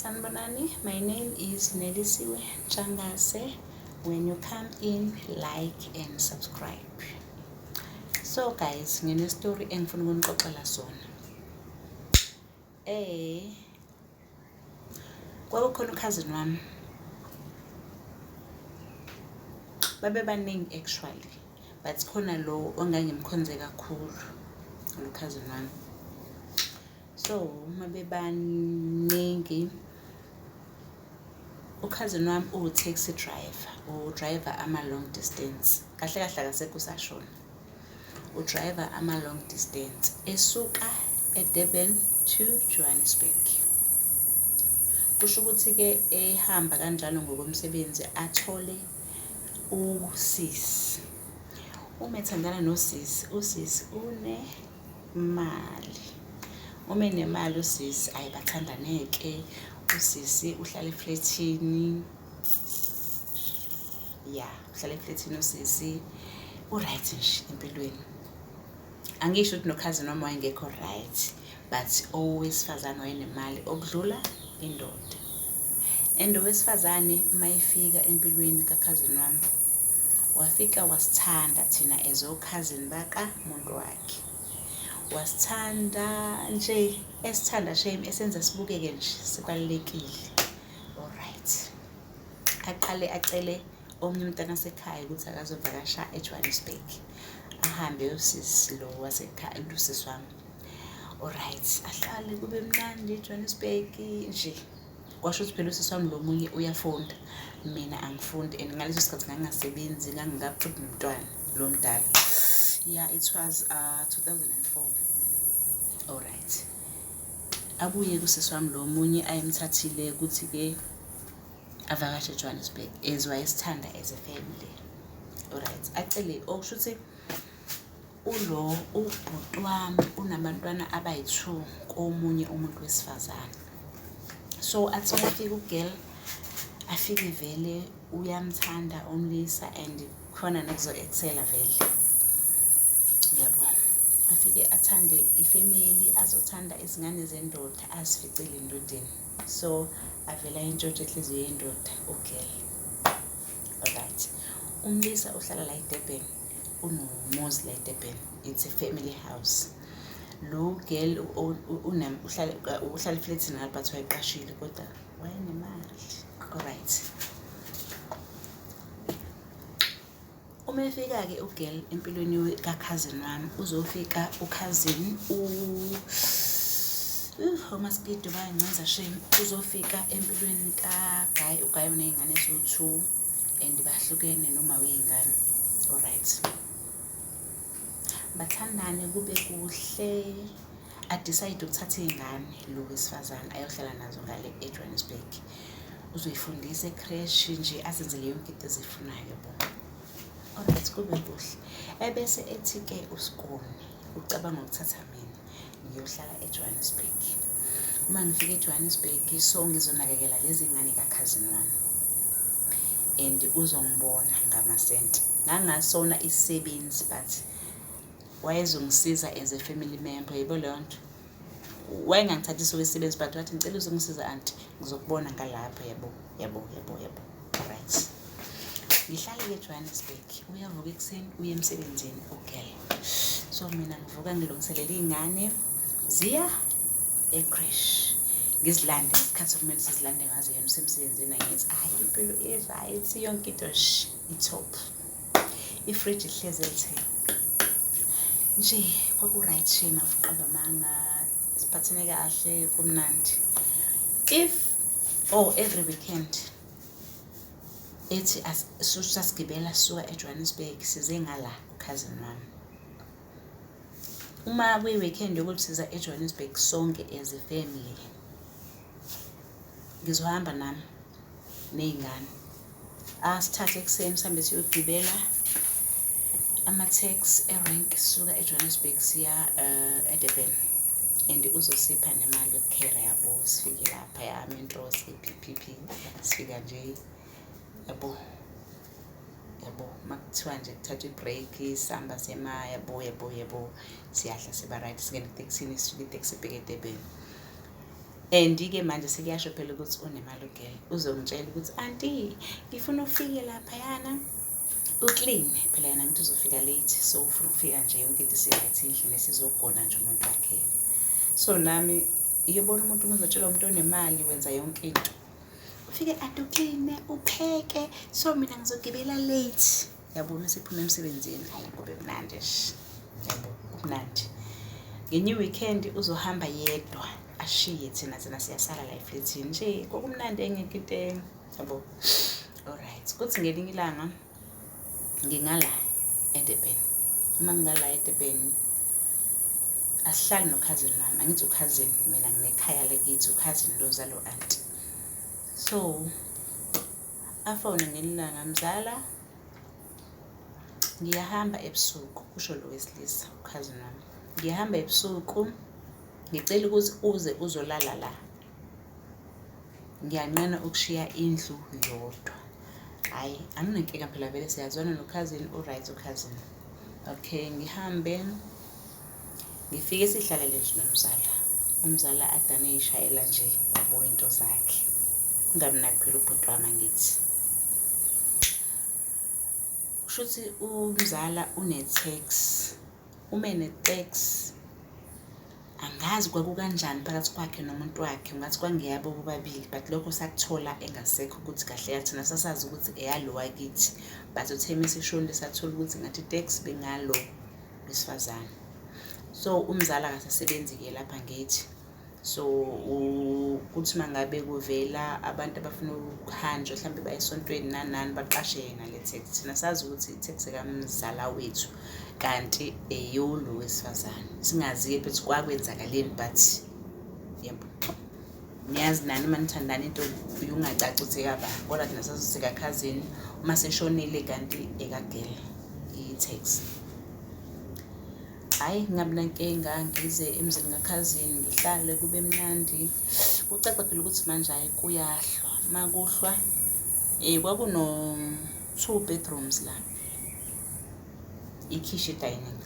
Sanibonani, my name is Nelisiwe Changase. When you come in, like and subscribe. So guys, ngine story engifuna ukunixoxela sona. Kwakukhona cousin wami. Babe baningi actually, but khona lo ongangimkhonze kakhulu, lo cousin wami. So mabe baningi, cousin wami taxi driver, driver ama long distance. Kahle kahle akasekho usashona. Driver ama long distance esuka eDurban to Johannesburg. Kusho ukuthi ke ehamba kanjalo ngokomsebenzi athole usisi. Uma ethandana nosisi, usisi unemali. Uma enemali usisi ayibathandaneke. Usisi uhlala eflatini. Uhlala eflatini usisi. Uright nje empilweni. Angisho ukuthi no-cousin wami wayengekho right, but owesifazane wayenemali okudlula indoda. And owesifazane mayefika empilweni ka-cousin wami, wafika wasithanda thina as o-cousin baka muntu wakhe. Wasithanda nje, esithanda shame esenza sibukeke nje sibalulekile. Alright. Aqale acele omunye umntana wasekhaya ukuthi akazovakasha eJohannesburg. Ahambe usisi lo wasekhaya, usisi wami. Alright, ahlale kube mnandi eJohannesburg nje. Kwasho ukuthi phela usisi wami lo munye uyafunda, mina angifundi, and ngaleso sikhathi ngangasebenzi, ngangingaphuthi umntwana lo mdala. It was 2004. Alright. Abuye kusisi wami lo munye ayemthathile ukuthi ke avakashe eJohannesburg as wayesithanda as a family. Alright. Acele okusho ukuthi ubhuti wami unabantwana abayi-2 komunye umuntu wesifazane. So athi wafika ugirl, afike vele uyamthanda umlisa and khona nekuzo-excela vele. Uyabo. Afike athande ifamily, azothanda izingane zendoda, azificile endodeni. So avela intshontsho enhliziyo yendoda ugirl. Alright. Umlisa uhlala la eDurban. Unomuzi la eDurban. It's a family house. Lo girl uhlala eflatini ngale but wayeqashile kodwa wayenemali. Alright. Uma efika ke ugirl empilweni ka-cousin wami, uzofika u-cousin uMaskidi bayancenza shame. Uzofika empilweni kaGuy, uGuy uney'ngane eziwu-2 and bahlukene noma wey'ngane. Alright. Bathandane kube kuhle, adecide ukuthatha iy'ngane lo wesifazane ayohlala nazo ngale eJohannesburg. Uzoyifundisa ecreche nje, azenzele yonke into ezifunayo yabo. Alright, kube kuhle. Ebese ethi-ke uSikoni ucabanga ukuthatha mina ngiyohlala eJohannesburg. Uma ngifika eJohannesburg, so ngizonakekela lezi ngane ka-cousin wami and uzongibona ngamasenti. Ngangasona isisebenzi but wayezongisiza as a family member. Yebo leyo nto. Wayengangithathisi ukwesebenza but wathi ngicela uzongisiza aunty, ngizokubona ngalapha. Yabo. Alright. Ngihlale eJohannesburg. Uyavuka ekuseni uye emsebenzini ugirl. So mina ngivuka ngilungiselela iy'ngane ziya ecreche. Ngizilande isikhathi sokumele sizilande ngazo yena usemsebenzini, ngithi impilo right, yonke into i-top. Ifridge ihlezi elitheni. Nje kwaku-right shame afuqamba amanga, siphathene kahle, kumnandi. Every weekend ethi sasigibela sisuka eJohannesburg size ngala cousin wami. Uma kuyi-weekend yokuthi siza eJohannesburg sonke as a family, ngizohamba nami ney'ngane. Asithathe ekuseni sihambe siyogibela ama-taxi e-rank sisuka eJohannesburg siya eDurban, and uzosipha nemali yokukhera yabo. Sifike lapha yamentos i-PPP, sifika nje yabo makuthiwa nje kuthatha i-break, sihamba sema yabo siyahla siba right, singene etekisini, sifike iteksi ebheke eDurban. And-ke manje sekuyasho phela ukuthi unemalungelo, uzongitshela ukuthi anti ngifuna ufike laphayana ukline, phela yena ngithi uzofika late, so ufuna ukufika nje yonke into isi-right endlini sizogona nje umuntu wakhe. So nami iyobona umuntu uzotshela umuntu onemali wenza yonke into, ufike ade ukline upheke, so mina ngizogibela late, yabo mase iphuma emsebenzini. Hayi kube mnandi nje, yabo kumnandi. Ngenye weekend uzohamba yedwa ashiye thina siyasala la efletini nje, kokumnandi engekho into yabo. Alright, kuthi ngelinye ilanga ngingala eDurban. Uma ngingala eDurban asihlali nokhazini wami, angithi ukhazini, mina nginekhaya lakithi, ukhazini lozalo auntie. So afona ngelilanga, Mzala ngiyahamba ebusuku, kusho lo wesilisa ukhazini wami, ngiyahamba ebusuku, ngicela ukuthi uze uzolala la, ngiyanqena ukushiya indlu yodwa. Hayi anginenkinga phela, vele siyazwana nokhazini, right ukhazini. Okay, ngihambe ngifike sihlalele nje nomzala, umzala adane yishayela nje yabo into zakhe, ngamnaki phela ubhuti wami ngithi. Kushuthi umzala une-tax, netex, angazi kwakukanjani phakathi kwakhe nomuntu wakhe, ungathi kwangeyabo bobabili, but lokho sakuthola engasekho ukuthi kahle yathina sasazi ukuthi eyalo wakithi, but uthe mesishonile sathola ukuthi ngathi itex bengalo wesifazane. So umzala akasasebenzi-ke lapha ngithi, so kuthi mangabe kuvela abantu abafuna ukuhanjwa mhlawumbe baye esontweni nani baqashe yena le tax, thina sazi ukuthi itax kamzala wethu kanti eyolo wesifazane, singazi-ke phethi kwakwenzakaleni, but yebo niyazi nani uma nithandana into ungacaci ukuthi ekaba, kodwa thina sazi ukuthi ekakhazini uma seshonile kanti ekagele i-tax. Hayi ngabi nankinga, ngize emzini kakhazini ngihlale kube mnandi. Kucaca phela ukuthi manje hayi kuyahlwa, makuhlwa kwakuno 2 bedrooms la, ikhishi dining,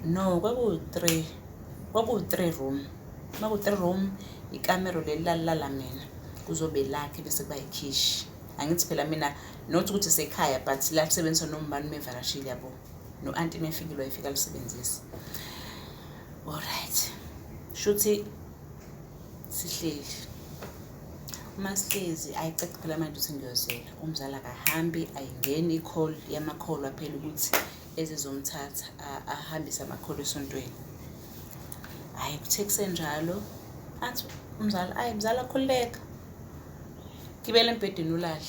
no kwaku-3 room, maku-3 room ikamero leli lalala mina kuzobe lakhe bese kuba ikhishi. Angithi phela mina not ukuthi sekhaya, but la kusebenzisa nombani mevakashile yabo, no auntie mefikile wayefika alisebenzisa. Alright, shuthi sihleli, uma sihlezi ayicaci phela manje ukuthi ngiyozela, umzala akahambi, ayingeni i-call yamakholwa phela ukuthi ezizomthatha ahambise amakholwa esontweni. Hayi kuthe kusenjalo athi umzala, ayi mzala khululeka, gibela embhedeni ulale.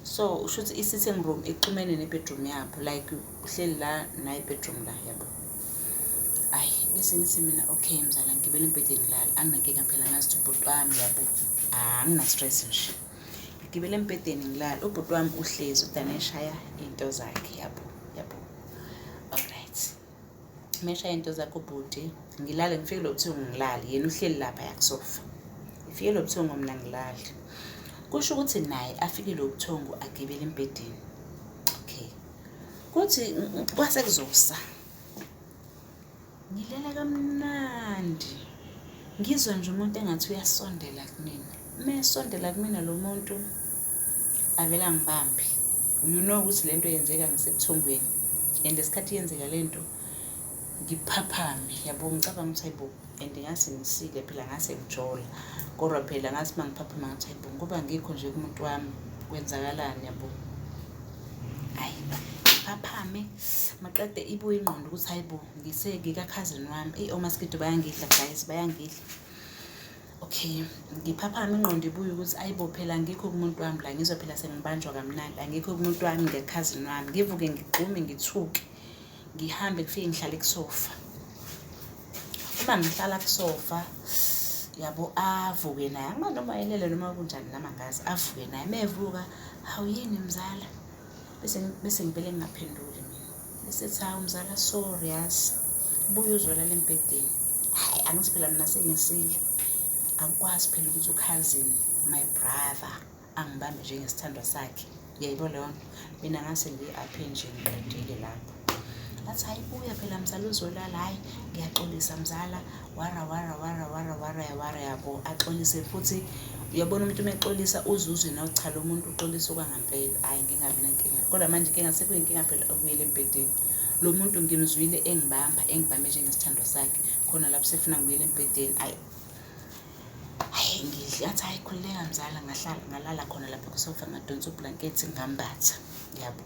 So ushuthi i-sitting room ixhumene nebedroom yabo, like uhleli la nayi bedroom la yabo. Ayi bese ngithi mina okay mzala ngibele embhedeni ngilala, anginankinga phela ngazi ubhuti wami yabo, angina stress nje, ngibele embhedeni ngilala, ubhuti wami uhlezi udane eshaya into zakhe yabo. Alright, meshaya into zakhe ubhuti, ngilale ngifike lo buthongo ngilale, yena uhleli lapha yakusofa, ngifike lo buthongo mina ngilale. Kusho ukuthi naye afike lo buthongo agibele embhedeni. Okay, kuthi kwase kuzosa, ngilala kamnandi, ngizwa nje umuntu engathi uyasondela kumina. Mesondela kumina lo muntu avela ngibambi, you know ukuthi lento yenzeka ngisebuthongweni, and esikhathi yenzeka lento ngiphaphame yabo, ngicabanga ukuthi hayibo, and ngase ngisike phela, ngase ngijola, kodwa phela ngathi mangiphaphama ngathi hayibo ngoba ngikho nje kumuntu wami kwenzakalani yabo. Hayi ngiphaphame, maqede ibuye ingqondo ukuthi hayibo ngikakhazini wami, omaskido bayangidla guys, bayangidla. Okay, ngiphaphame ingqondo ibuye ukuthi ayibo phela ngikho kumuntu wami la, ngizwa phela sengibanjwa kamnandi, angikho kumuntu wami ngekhazini wami. Ngivuke ngigqume ngithuke, ngihambe ngifike ngihlale kusofa. Uma ngihlala kusofa yabo, avuke naye, angimazi noma yelele noma kunjani namangazi, avuke naye. Mevuka, hawu yini mzala, bese ngivele ngingaphenduli mina, bese ethi hawu mzala sorry yazi, buye uzolala embhedeni. Hayi angithi phela mina sengisile, akwazi phela ukuthi ukhazini my brother angibambe njengesithandwa sakhe, uyayibona leyo nto. Mina ngase ngiyi-aphe nje ngiqedile lapho. Ngathi hayi buya phela mzala uzolala, hhayi ngiyaxolisa mzala, wara yabo axolise futhi. Uyabona umuntu uma exolisa uzuzwe nawe cha lo muntu uxolisa okwangampela. Hhayi ngingabi nankinga, kodwa manje inkinga sekuyinkinga phela ukubuyela embhedeni. Lo muntu ngimzwile engibambe njengesithando sakhe, khona lapho sefuna ngibuyele embhedeni. Hhayi ngathi hhayi khululeka mzala, ngalala khona lapha kusofa ngadonsa ublankethi ngambatha, yabo.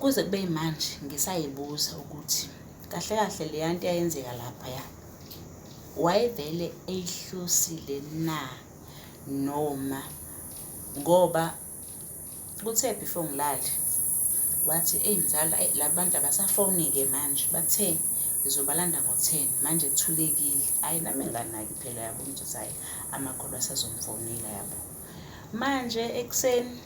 Kuze kube manje ngisayibuza ukuthi kahle kahle leya nto yayenzeka laphaya wayevele eyihlosile na, noma ngoba kuthe before ngilale wathi mzala labantu abasafoni-ke manje bathe ngizobalanda ngo-10 manje kuthulekile. Hhayi nami nganaki phela yabo ngithi hhayi amakholwa asazomfonela yabo. Manje ekuseni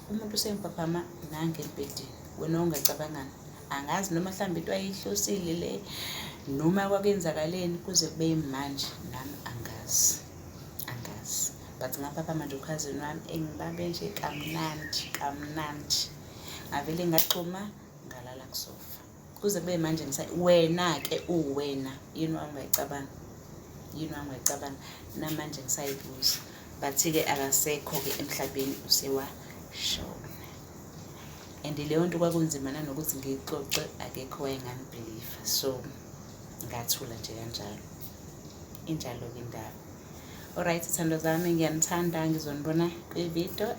umuntu usengiphaphama nangembhedeni. Wena ungacabangani? Angazi noma mhlawumbe into ayihlosile le noma kwakuyenzakaleni kuze kube manje nami angazi. But ngapha manje ukhazini wami engibambe nje kamnandi. Ngavele ngaxhuma ngalala kusofa. Kuze kube manje wena-ke uwena yini wangayicabanga namanje ngisayibuza. Bathi-ke akasekho-ke emhlabeni usewashona. And leyo nto kwakunzima nanokuthi ngiyixoxe akekho wayengangibhiliva, so ngathula nje kanjalo. Injalo-ke indaba. Alright, thando zami, ngiyanithanda, ngizonibona kwividiyo